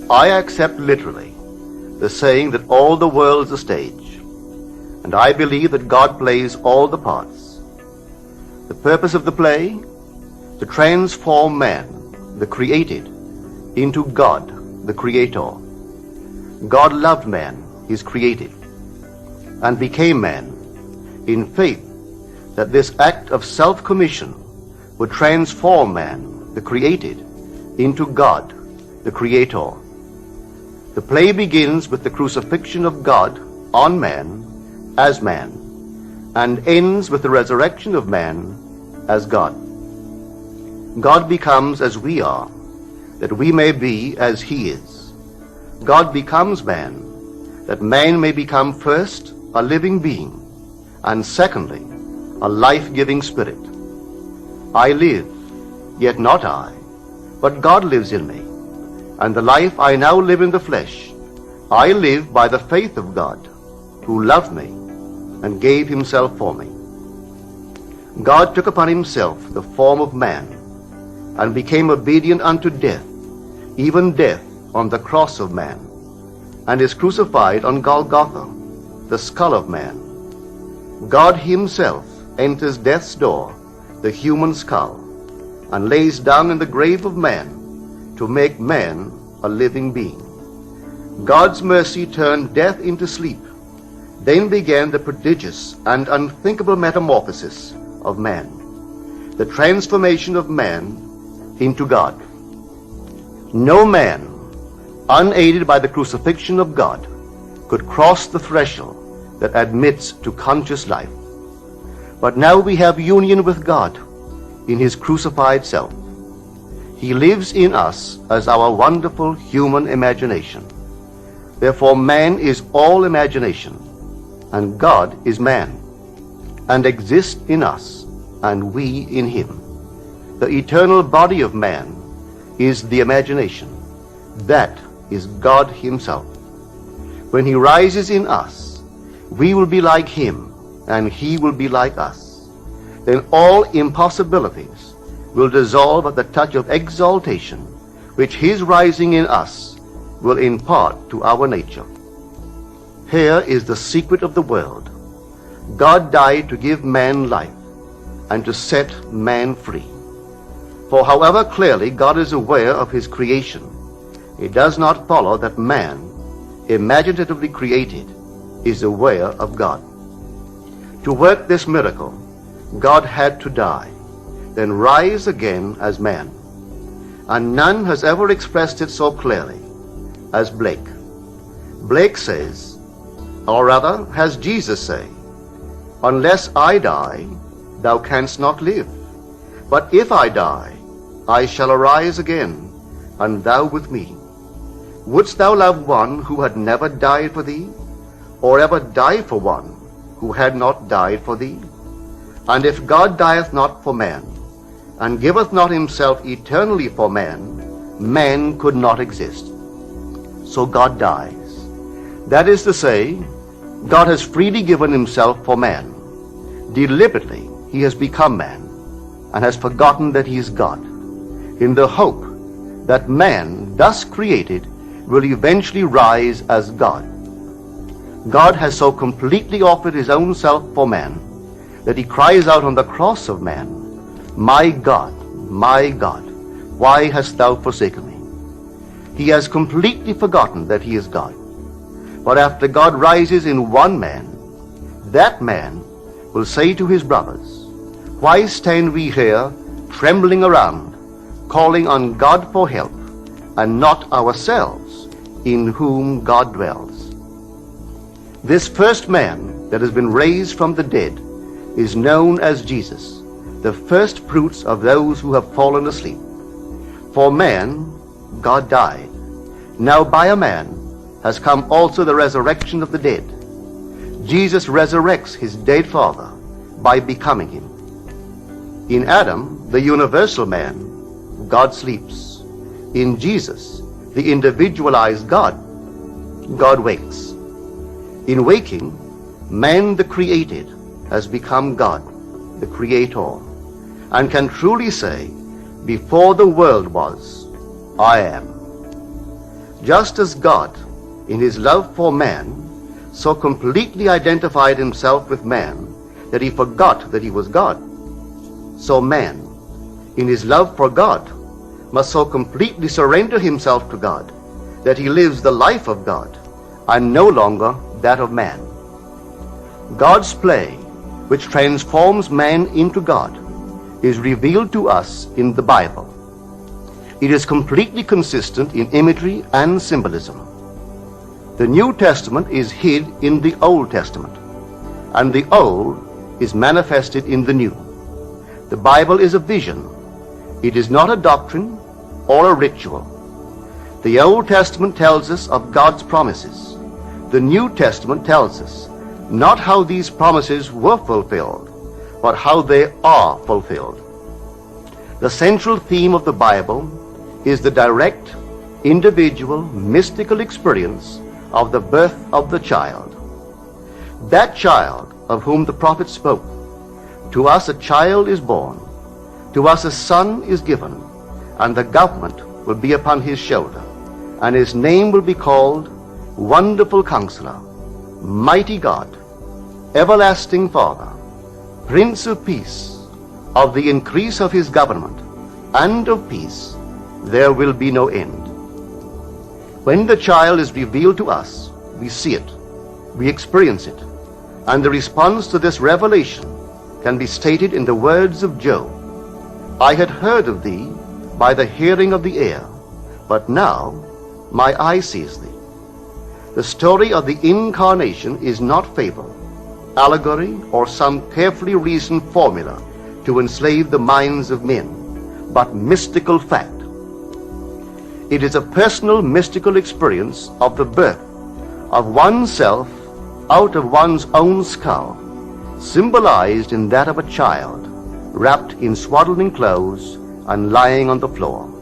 I accept literally the saying that all the world's a stage, and I believe that God plays all the parts. The purpose of the play? To transform man, the created, into God, the creator. God loved man, his created, and became man in faith that this act of self-commission would transform man, the created, into God, the creator. The play begins with the crucifixion of God on man as man, and ends with the resurrection of man as God. God becomes as we are, that we may be as he is. God becomes man, that man may become first a living being, and secondly, a life-giving spirit. I live, yet not I, but God lives in me, and the life I now live in the flesh, I live by the faith of God, who loved me and gave himself for me. God took upon himself the form of man, and became obedient unto death, even death on the cross of man, and is crucified on Golgotha, the skull of man. God himself enters death's door, the human skull, and lays down in the grave of man to make man a living being. God's mercy turned death into sleep. Then began the prodigious and unthinkable metamorphosis of man, the transformation of man into God. No man, unaided by the crucifixion of God, could cross the threshold that admits to conscious life. But now we have union with God in his crucified self. He lives in us as our wonderful human imagination. Therefore man is all imagination, and God is man, and exists in us, and we in him. The eternal body of man is the imagination. That is God himself. When he rises in us, we will be like him, and he will be like us. Then all impossibilities will dissolve at the touch of exaltation, which his rising in us will impart to our nature. Here is the secret of the world. God died to give man life and to set man free. For however clearly God is aware of his creation, it does not follow that man, imaginatively created, is aware of God. To work this miracle, God had to die, then rise again as man. And none has ever expressed it so clearly as Blake. Blake says, or rather has Jesus say, "Unless I die, thou canst not live. But if I die, I shall arise again, and thou with me. Wouldst thou love one who had never died for thee, or ever die for one who had not died for thee? And if God dieth not for man, and giveth not himself eternally for man, man could not exist." So God dies. That is to say, God has freely given himself for man. Deliberately he has become man, and has forgotten that he is God, in the hope that man, thus created, will eventually rise as God. God has so completely offered his own self for man that he cries out on the cross of man, my God, why hast thou forsaken me?" He has completely forgotten that he is God. But after God rises in one man, that man will say to his brothers, "Why stand we here trembling around, calling on God for help, and not ourselves, in whom God dwells?" This first man that has been raised from the dead is known as Jesus, the first fruits of those who have fallen asleep. For man, God died. Now by a man has come also the resurrection of the dead. Jesus resurrects his dead father by becoming him. In Adam, the universal man, God sleeps. In Jesus, the individualized God, God wakes. In waking, man the created has become God, the creator, and can truly say, "Before the world was, I am." Just as God, in his love for man, so completely identified himself with man that he forgot that he was God, so man, in his love for God, must so completely surrender himself to God that he lives the life of God and no longer that of man. God's play, which transforms man into God, is revealed to us in the Bible. It is completely consistent in imagery and symbolism. The New Testament is hid in the Old Testament, and the Old is manifested in the New. The Bible is a vision. It is not a doctrine or a ritual. The Old Testament tells us of God's promises. The New Testament tells us not how these promises were fulfilled, but how they are fulfilled. The central theme of the Bible is the direct, individual, mystical experience of the birth of the child. That child of whom the prophet spoke. To us a child is born, to us a son is given, and the government will be upon his shoulder, and his name will be called Wonderful Counselor, Mighty God, Everlasting Father, Prince of Peace. Of the increase of his government and of peace there will be no end. When the child is revealed to us, we see it, we experience it, and the response to this revelation can be stated in the words of Job. I had heard of thee by the hearing of the ear, but now my eye sees thee. The story of the incarnation is not fable, allegory, or some carefully reasoned formula to enslave the minds of men, but mystical fact. It is a personal mystical experience of the birth of oneself out of one's own skull, symbolized in that of a child, wrapped in swaddling clothes and lying on the floor.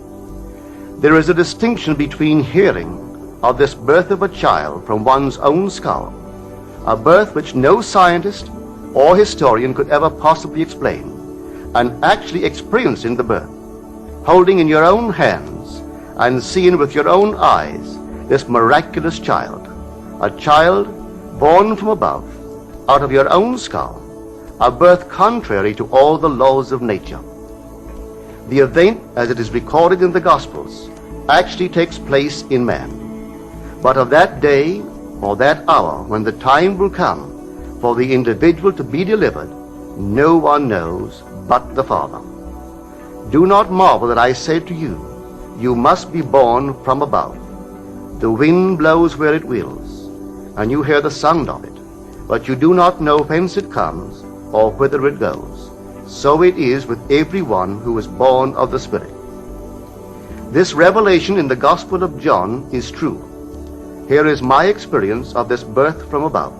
There is a distinction between hearing of this birth of a child from one's own skull, a birth which no scientist or historian could ever possibly explain, and actually experiencing the birth, holding in your own hands and seeing with your own eyes this miraculous child, a child born from above, out of your own skull, a birth contrary to all the laws of nature. The event, as it is recorded in the Gospels, actually takes place in man. But of that day or that hour when the time will come for the individual to be delivered, no one knows but the Father. Do not marvel that I said to you, you must be born from above. The wind blows where it wills, and you hear the sound of it, but you do not know whence it comes or whither it goes. So it is with everyone who is born of the Spirit. This revelation in the Gospel of John is true. Here is my experience of this birth from above.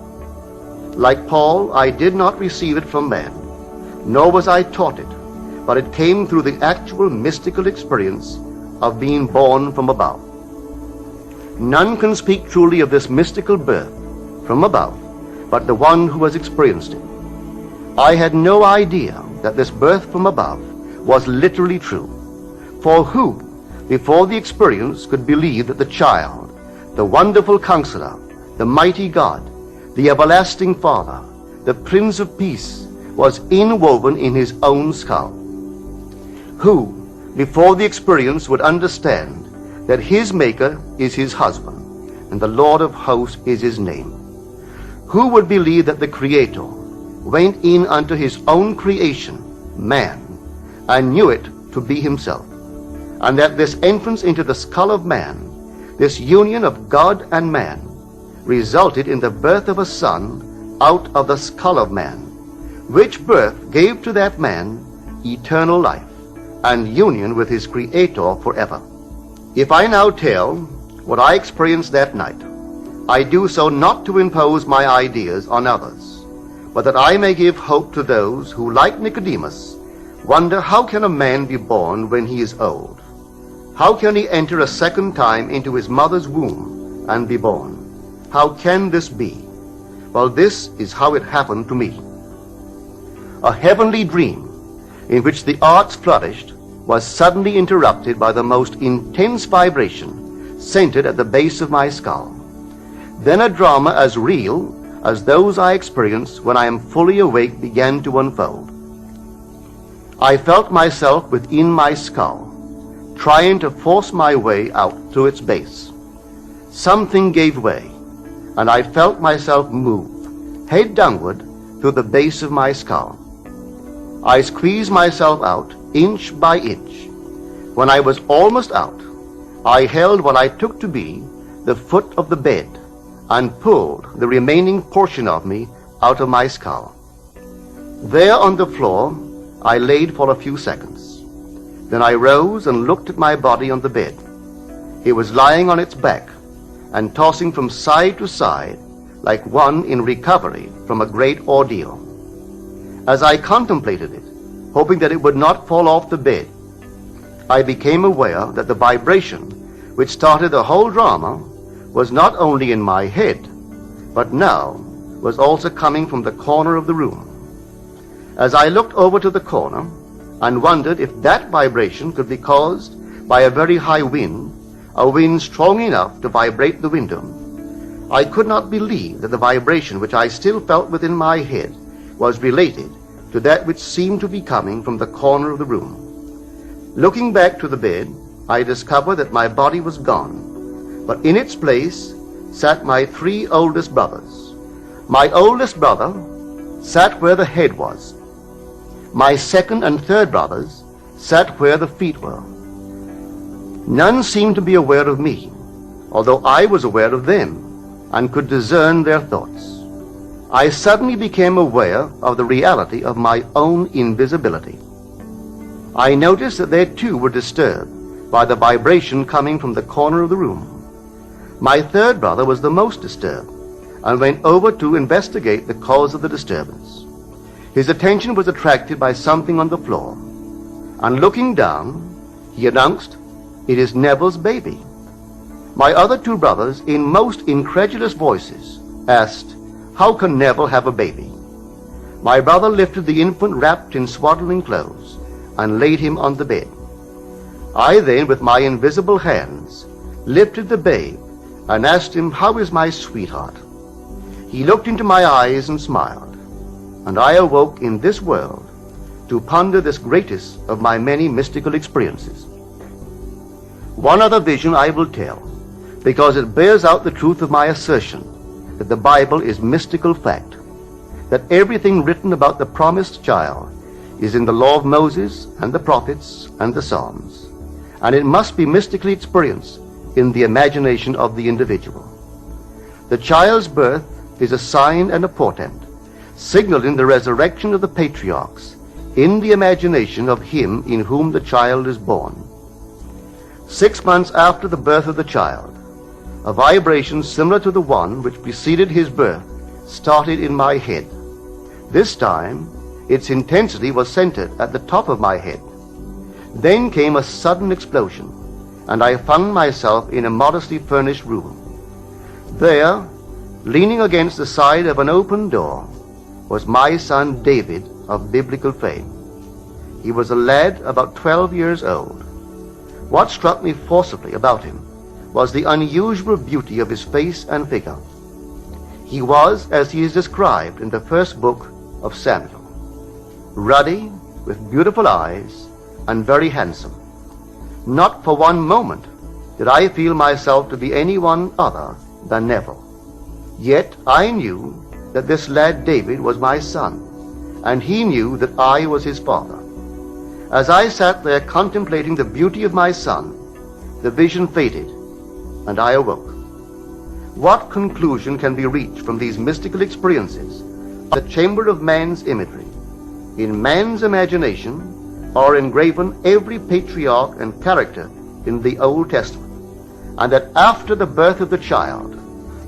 Like Paul, I did not receive it from man, nor was I taught it, but it came through the actual mystical experience of being born from above. None can speak truly of this mystical birth from above but the one who has experienced it. I had no idea that this birth from above was literally true. For who, before the experience, could believe that the child, the Wonderful Counselor, the Mighty God, the Everlasting Father, the Prince of Peace, was inwoven in his own skull? Who, before the experience, would understand that his Maker is his husband, and the Lord of hosts is his name? Who would believe that the Creator went in unto his own creation, man, and knew it to be himself, and that this entrance into the skull of man, this union of God and man, resulted in the birth of a son out of the skull of man, which birth gave to that man eternal life and union with his Creator forever? If I now tell what I experienced that night, I do so not to impose my ideas on others, but that I may give hope to those who, like Nicodemus, wonder how can a man be born when he is old? How can he enter a second time into his mother's womb and be born? How can this be? Well, this is how it happened to me. A heavenly dream in which the arts flourished was suddenly interrupted by the most intense vibration centered at the base of my skull. Then a drama as real as those I experience when I am fully awake began to unfold. I felt myself within my skull, trying to force my way out through its base. Something gave way, and I felt myself move, head downward, through the base of my skull. I squeezed myself out, inch by inch. When I was almost out, I held what I took to be the foot of the bed and pulled the remaining portion of me out of my skull. There on the floor, I laid for a few seconds. Then I rose and looked at my body on the bed. It was lying on its back and tossing from side to side like one in recovery from a great ordeal. As I contemplated it, hoping that it would not fall off the bed, I became aware that the vibration which started the whole drama was not only in my head, but now was also coming from the corner of the room. As I looked over to the corner and wondered if that vibration could be caused by a very high wind, a wind strong enough to vibrate the window, I could not believe that the vibration which I still felt within my head was related to that which seemed to be coming from the corner of the room. Looking back to the bed, I discovered that my body was gone, but in its place sat my 3 oldest brothers. My oldest brother sat where the head was. My second and third brothers sat where the feet were. None seemed to be aware of me, although I was aware of them and could discern their thoughts. I suddenly became aware of the reality of my own invisibility. I noticed that they too were disturbed by the vibration coming from the corner of the room. My third brother was the most disturbed and went over to investigate the cause of the disturbance. His attention was attracted by something on the floor, and looking down, he announced, "It is Neville's baby." My other 2 brothers, in most incredulous voices, asked, "How can Neville have a baby?" My brother lifted the infant wrapped in swaddling clothes and laid him on the bed. I then, with my invisible hands, lifted the babe and asked him, "How is my sweetheart?" He looked into my eyes and smiled, and I awoke in this world to ponder this greatest of my many mystical experiences. One other vision I will tell, because it bears out the truth of my assertion that the Bible is mystical fact, that everything written about the promised child is in the law of Moses and the prophets and the Psalms, and it must be mystically experienced in the imagination of the individual. The child's birth is a sign and a portent, signaling the resurrection of the patriarchs in the imagination of him in whom the child is born. 6 months after the birth of the child, a vibration similar to the one which preceded his birth started in my head. This time, its intensity was centered at the top of my head. Then came a sudden explosion, and I found myself in a modestly furnished room. There, leaning against the side of an open door, was my son David of biblical fame. He was a lad about 12 years old. What struck me forcibly about him was the unusual beauty of his face and figure. He was, as he is described in the first book of Samuel, ruddy, with beautiful eyes, and very handsome. Not for one moment did I feel myself to be anyone other than Neville. Yet I knew that this lad David was my son, and he knew that I was his father. As I sat there contemplating the beauty of my son, the vision faded, and I awoke. What conclusion can be reached from these mystical experiences of the chamber of man's imagery? In man's imagination are engraven every patriarch and character in the Old Testament, and that after the birth of the child,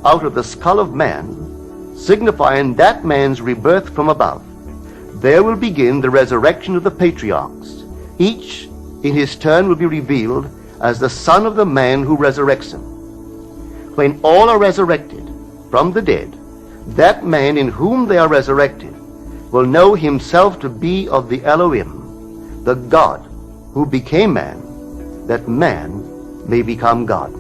out of the skull of man, signifying that man's rebirth from above, there will begin the resurrection of the patriarchs. Each in his turn will be revealed as the son of the man who resurrects him. When all are resurrected from the dead, that man in whom they are resurrected will know himself to be of the Elohim, the God who became man, that man may become God.